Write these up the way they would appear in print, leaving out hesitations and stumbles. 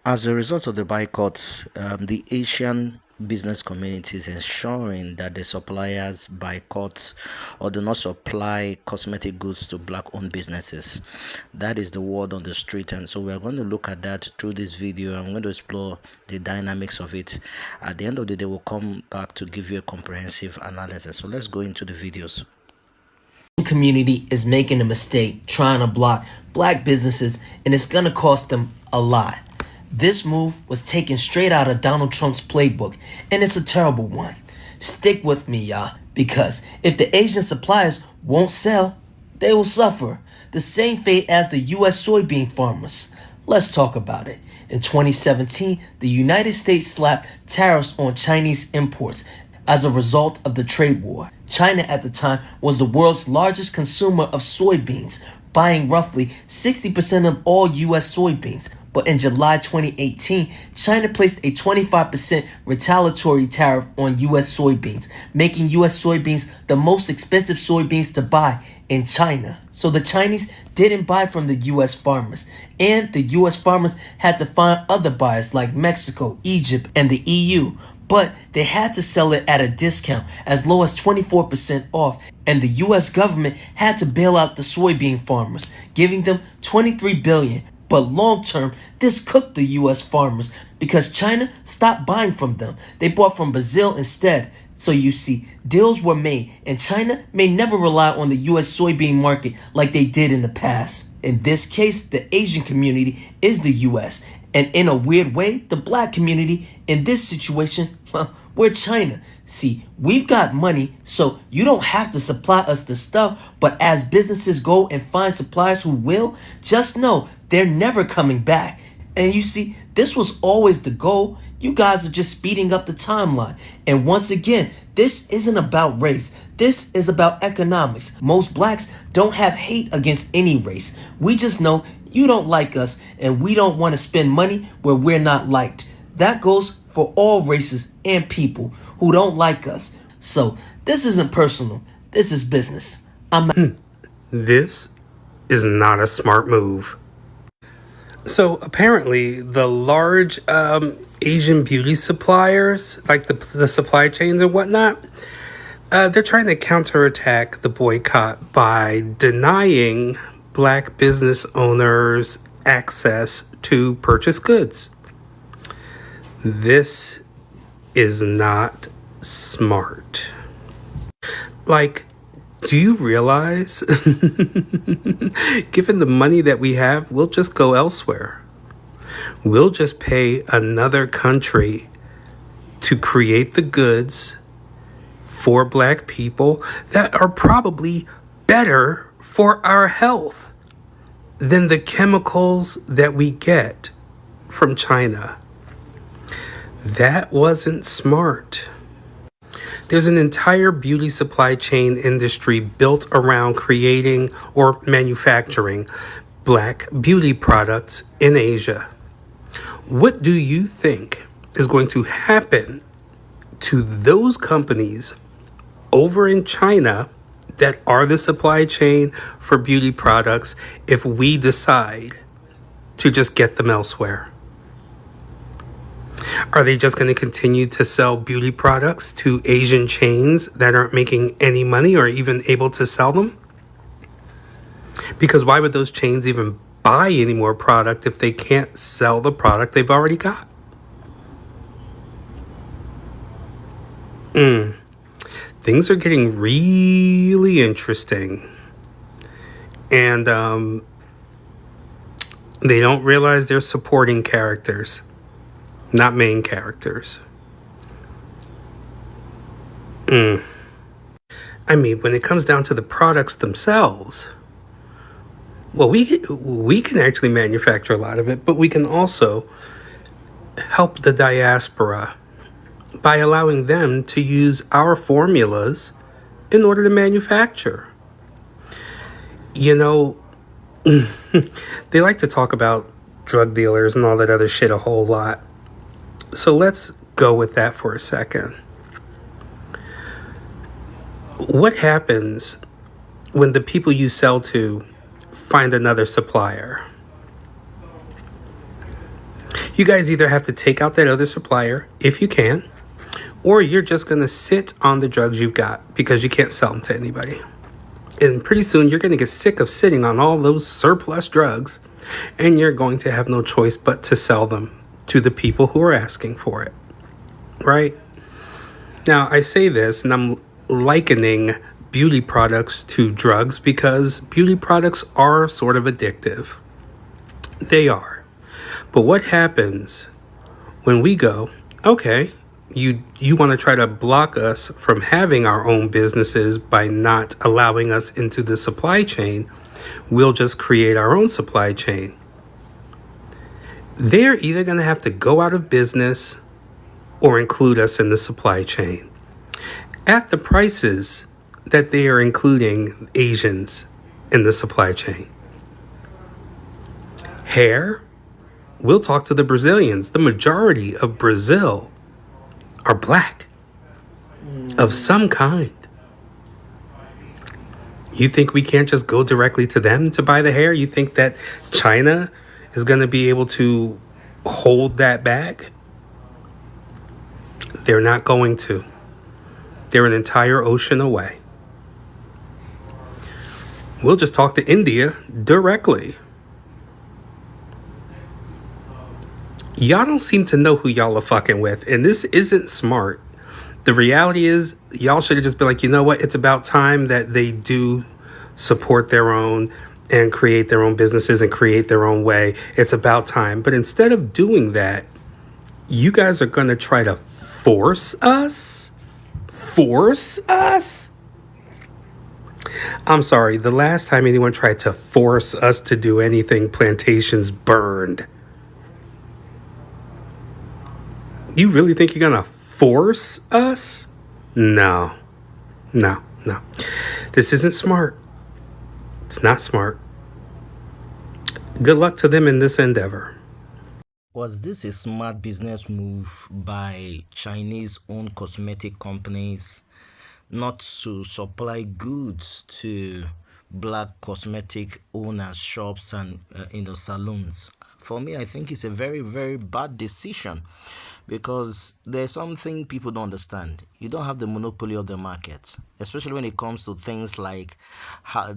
As a result of the boycott, the Asian business community is ensuring that the suppliers boycott or do not supply cosmetic goods to black-owned businesses. That is the word on the street, and so we are going to look at that through this video. I'm going to explore the dynamics of it. At the end of the day, we'll come back to give you a comprehensive analysis. So let's go into the videos. Community is making a mistake trying to block black businesses, and it's gonna cost them a lot. This move was taken straight out of Donald Trump's playbook, and it's a terrible one. Stick with me, y'all, because if the Asian suppliers won't sell, they will suffer the same fate as the U.S. soybean farmers. Let's talk about it. In 2017, the United States slapped tariffs on Chinese imports as a result of the trade war. China at the time was the world's largest consumer of soybeans, buying roughly 60% of all U.S. soybeans. But in July 2018, China placed a 25% retaliatory tariff on U.S. soybeans, making U.S. soybeans the most expensive soybeans to buy in China. So the Chinese didn't buy from the U.S. farmers, and the U.S. farmers had to find other buyers like Mexico, Egypt, and the EU. But they had to sell it at a discount as low as 24% off, and the US government had to bail out the soybean farmers, giving them $23 billion. But long term, this cooked the US farmers because China stopped buying from them. They bought from Brazil instead. So you see, deals were made, and China may never rely on the US soybean market like they did in the past. In this case, the Asian community is the US, and in a weird way, the black community in this situation, we're China. See, we've got money, so you don't have to supply us the stuff, but as businesses go and find suppliers who will, just know they're never coming back. And you see, this was always the goal. You guys are just speeding up the timeline. And once again, this isn't about race. This is about economics. Most blacks don't have hate against any race. We just know you don't like us and we don't want to spend money where we're not liked. That goes for all races and people who don't like us. So this isn't personal. This is business. This is not a smart move. So apparently, the large Asian beauty suppliers, like the supply chains and whatnot, they're trying to counterattack the boycott by denying black business owners access to purchase goods. This is not smart. Like, do you realize, given the money that we have, we'll just go elsewhere. We'll just pay another country to create the goods for black people that are probably better for our health than the chemicals that we get from China. That wasn't smart. There's an entire beauty supply chain industry built around creating or manufacturing black beauty products in Asia. What do you think is going to happen to those companies over in China that are the supply chain for beauty products if we decide to just get them elsewhere? Are they just going to continue to sell beauty products to Asian chains that aren't making any money or even able to sell them? Because why would those chains even buy any more product if they can't sell the product they've already got? Things are getting really interesting. And they don't realize they're supporting characters, not main characters. I mean, when it comes down to the products themselves, well, we can actually manufacture a lot of it, but we can also help the diaspora by allowing them to use our formulas in order to manufacture. You know, they like to talk about drug dealers and all that other shit a whole lot. So let's go with that for a second. What happens when the people you sell to find another supplier? You guys either have to take out that other supplier if you can, or you're just going to sit on the drugs you've got because you can't sell them to anybody. And pretty soon you're going to get sick of sitting on all those surplus drugs, and you're going to have no choice but to sell them to the people who are asking for it, right? Now, I say this, and I'm likening beauty products to drugs because beauty products are sort of addictive. They are. But what happens when we go, okay, you want to try to block us from having our own businesses by not allowing us into the supply chain? We'll just create our own supply chain. They're either going to have to go out of business or include us in the supply chain at the prices that they are including Asians in the supply chain. Hair, we'll talk to the Brazilians. The majority of Brazil are black of some kind. You think we can't just go directly to them to buy the hair? You think that China is going to be able to hold that back? They're not going to. They're an entire ocean away. We'll just talk to India directly. Y'all don't seem to know who y'all are fucking with, and this isn't smart. The reality is, y'all should have just been like, you know what? It's about time that they do support their own and create their own businesses and create their own way. It's about time. But instead of doing that, you guys are going to try to force us? Force us? I'm sorry, the last time anyone tried to force us to do anything, plantations burned. You really think you're going to force us? No. This isn't smart. It's not smart. Good luck to them in this endeavor. Was this a smart business move by Chinese-owned cosmetic companies not to supply goods to black cosmetic owners, shops, and in the salons? For me, I think it's a very, very bad decision because there's something people don't understand. You don't have the monopoly of the market, especially when it comes to things like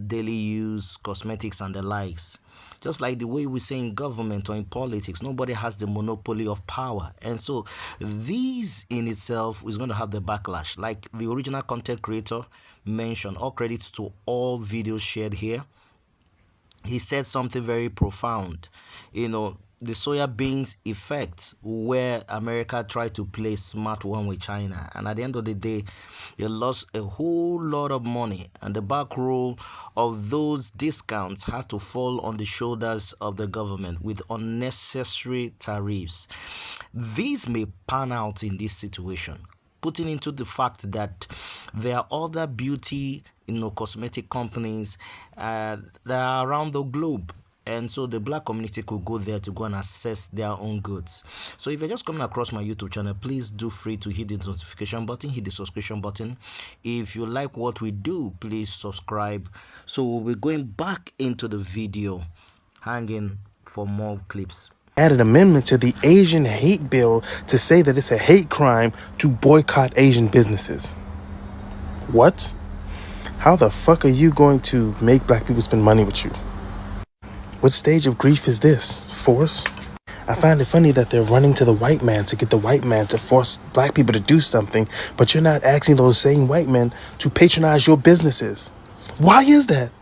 daily use, cosmetics, and the likes. Just like the way we say in government or in politics, nobody has the monopoly of power. And so these in itself is going to have the backlash. Like the original content creator mentioned, all credits to all videos shared here. He said something very profound. The soya beans effect, where America tried to play smart one with China, and at the end of the day, they lost a whole lot of money, and the back row of those discounts had to fall on the shoulders of the government with unnecessary tariffs. These may pan out in this situation, putting into the fact that there are other beauty, cosmetic companies that are around the globe. And so the black community could go there to go and assess their own goods. So if you're just coming across my YouTube channel, please do free to hit the notification button, hit the subscription button. If you like what we do, please subscribe. So we'll be going back into the video, hanging for more clips. Added amendment to the Asian hate bill to say that it's a hate crime to boycott Asian businesses. What? How the fuck are you going to make black people spend money with you? What stage of grief is this? Force? I find it funny that they're running to the white man to get the white man to force black people to do something, but you're not asking those same white men to patronize your businesses. Why is that?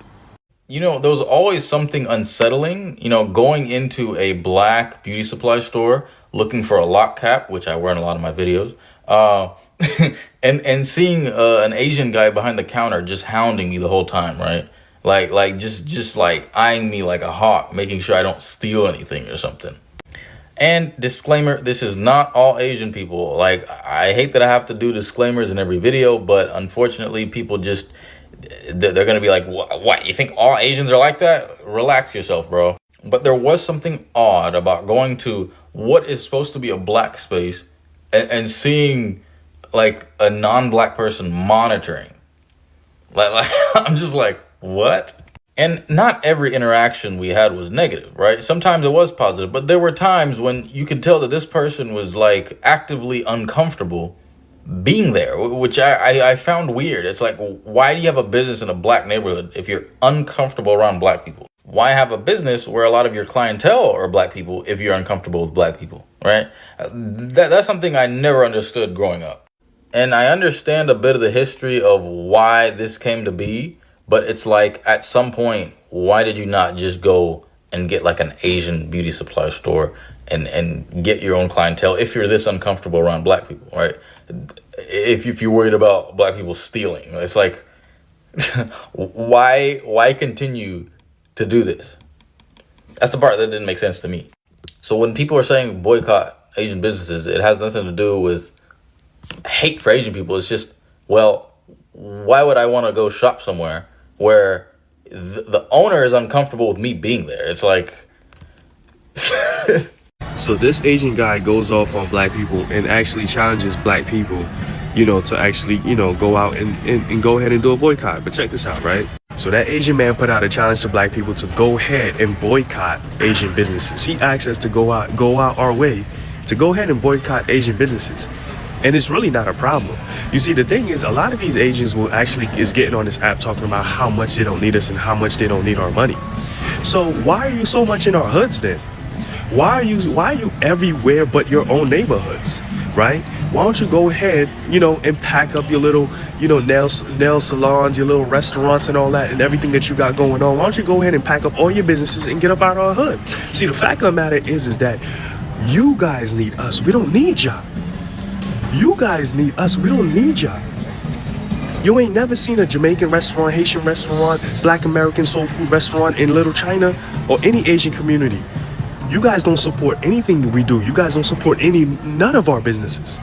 There was always something unsettling, going into a black beauty supply store, looking for a lock cap, which I wear in a lot of my videos, and seeing an Asian guy behind the counter just hounding me the whole time, right? Like just like eyeing me like a hawk, making sure I don't steal anything or something. And disclaimer, this is not all Asian people. Like, I hate that I have to do disclaimers in every video, but unfortunately people just, they're going to be like, what, you think all Asians are like that? Relax yourself, bro. But there was something odd about going to what is supposed to be a black space and seeing like a non-black person monitoring. Like I'm just like, what? And not every interaction we had was negative, right? Sometimes it was positive, but there were times when you could tell that this person was like actively uncomfortable being there, which I found weird. It's like, why do you have a business in a black neighborhood if you're uncomfortable around black people? Why have a business where a lot of your clientele are black people if you're uncomfortable with black people, right? That's something I never understood growing up. And I understand a bit of the history of why this came to be, but it's like at some point, why did you not just go and get like an Asian beauty supply store and get your own clientele if you're this uncomfortable around black people, right? If you're worried about black people stealing, it's like, why continue to do this? That's the part that didn't make sense to me. So when people are saying boycott Asian businesses, it has nothing to do with hate for Asian people. It's just, well, why would I want to go shop somewhere where the owner is uncomfortable with me being there? It's like, So this Asian guy goes off on black people and actually challenges black people, to actually, go out and go ahead and do a boycott. But check this out, right? So that Asian man put out a challenge to black people to go ahead and boycott Asian businesses. He asked us to go out our way to go ahead and boycott Asian businesses. And it's really not a problem. You see, the thing is, a lot of these Asians is getting on this app talking about how much they don't need us and how much they don't need our money. So why are you so much in our hoods then? Why are you everywhere but your own neighborhoods, right? Why don't you go ahead, and pack up your little, nail salons, your little restaurants and all that and everything that you got going on. Why don't you go ahead and pack up all your businesses and get up out of our hood? See, the fact of the matter is that you guys need us. We don't need y'all. You guys need us. We don't need y'all. You ain't never seen a Jamaican restaurant, Haitian restaurant, Black American soul food restaurant in Little China or any Asian community. You guys don't support anything we do. You guys don't support none of our businesses.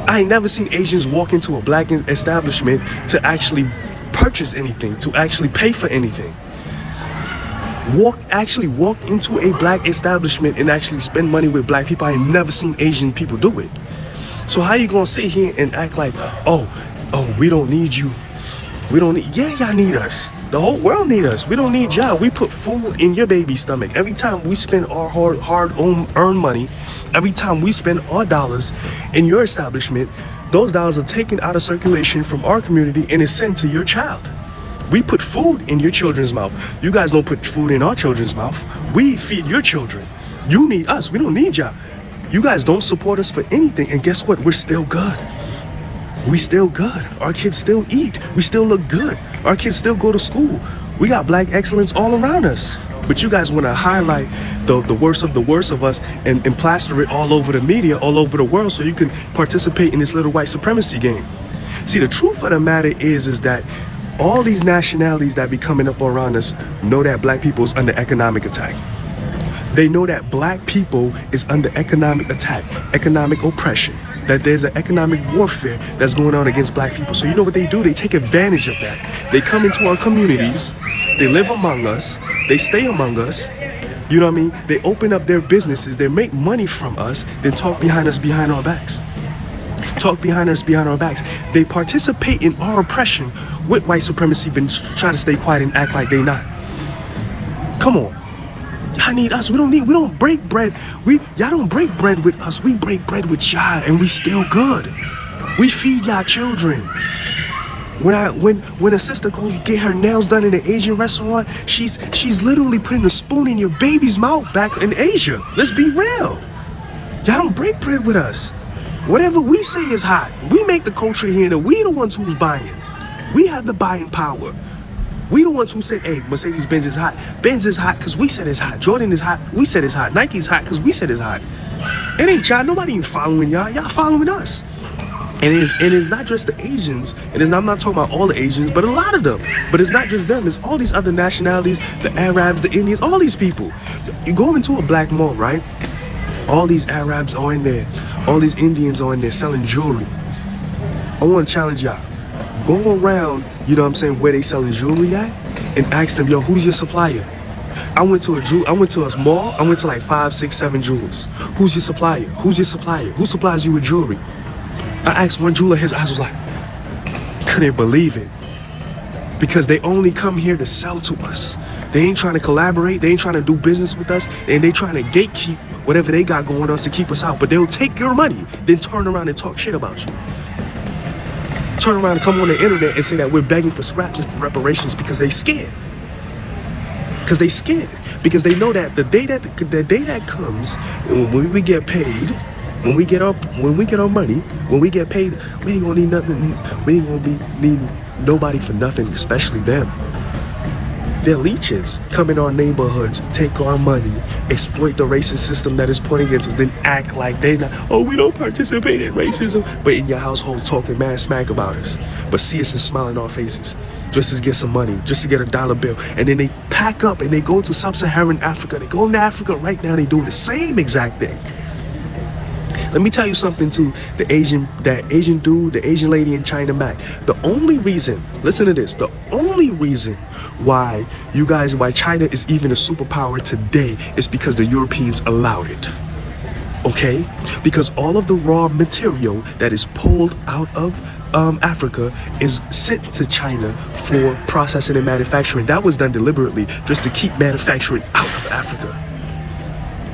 I ain't never seen Asians walk into a black establishment to actually purchase anything, to actually pay for anything. Walk into a black establishment and actually spend money with black people. I ain't never seen Asian people do it. So how you gonna sit here and act like, oh, we don't need you. Yeah, y'all need us. The whole world need us. We don't need y'all. We put food in your baby's stomach. Every time we spend our hard-earned money, every time we spend our dollars in your establishment, those dollars are taken out of circulation from our community and is sent to your child. We put food in your children's mouth. You guys don't put food in our children's mouth. We feed your children. You need us. We don't need y'all. You guys don't support us for anything, and guess what? We're still good. We still good. Our kids still eat. We still look good. Our kids still go to school. We got black excellence all around us. But you guys want to highlight the worst of us and plaster it all over the media, all over the world, so you can participate in this little white supremacy game. See, the truth of the matter is that all these nationalities that be coming up around us know that black people is under economic attack. They know that black people is under economic attack, economic oppression, that there's an economic warfare that's going on against black people. So you know what they do? They take advantage of that. They come into our communities, they live among us, they stay among us, you know what I mean? They open up their businesses, they make money from us, then talk behind us, behind our backs. Talk behind us, behind our backs. They participate in our oppression with white supremacy, but try to stay quiet and act like they not. Come on. Y'all need us. We don't break bread. Y'all don't break bread with us. We break bread with y'all, and we still good. We feed y'all children. When a sister goes get her nails done in an Asian restaurant, she's literally putting a spoon in your baby's mouth back in Asia. Let's be real. Y'all don't break bread with us. Whatever we say is hot. We make the culture here, that we the ones who's buying. We have the buying power. We the ones who said, hey, Mercedes-Benz is hot. Benz is hot because we said it's hot. Jordan is hot. We said it's hot. Nike's hot because we said it's hot. It ain't y'all. Nobody ain't following y'all. Y'all following us. And it's not just the Asians. I'm not talking about all the Asians, but a lot of them. But it's not just them. It's all these other nationalities, the Arabs, the Indians, all these people. You go into a black mall, right? All these Arabs are in there. All these Indians are in there selling jewelry. I want to challenge y'all. Go around, you know what I'm saying, where they selling jewelry at, and ask them, yo, who's your supplier? I went to a mall, I went to like 5, 6, 7 jewelers. Who's your supplier? Who's your supplier? Who supplies you with jewelry? I asked one jeweler, his eyes was like, couldn't believe it. because they only come here to sell to us. They ain't trying to collaborate. They ain't trying to do business with us. And they trying to gatekeep whatever they got going on to keep us out. But they'll take your money, then turn around and talk shit about you. Turn around and come on the internet and say that we're begging for scraps and for reparations because they scared. Because they scared. Because they know that the day that comes, when we get paid, when we get our money, when we get paid, we ain't gonna need nothing. We ain't gonna need nobody for nothing, especially them. They're leeches. Come in our neighborhoods, take our money, exploit the racist system that is pointing against us, then act like they not, oh, we don't participate in racism, but in your household talking mad smack about us. But see us and smile in our faces, just to get some money, just to get a dollar bill. And then they pack up and they go to sub-Saharan Africa. They go into Africa right now, they doing the same exact thing. Let me tell you something too. That Asian dude, the Asian lady in China Mac. The only reason, listen to this, the only reason why China is even a superpower today is because the Europeans allowed it. Okay? Because all of the raw material that is pulled out of Africa is sent to China for processing and manufacturing. That was done deliberately just to keep manufacturing out of Africa.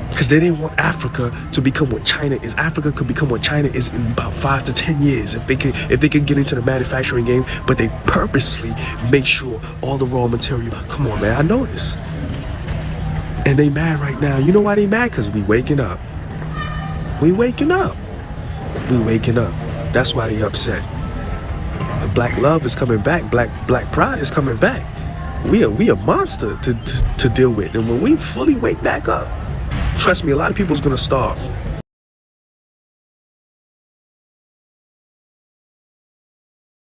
Because they didn't want Africa to become what China is. Africa could become what China is in about 5 to 10 years if they can get into the manufacturing game. But they purposely make sure all the raw material. Come on, man, I know this. And they mad right now. You know why they mad? Because we waking up. We waking up. We waking up. That's why they upset. And black love is coming back. Black pride is coming back. We a monster to deal with. And when we fully wake back up, trust me, a lot of people's gonna starve.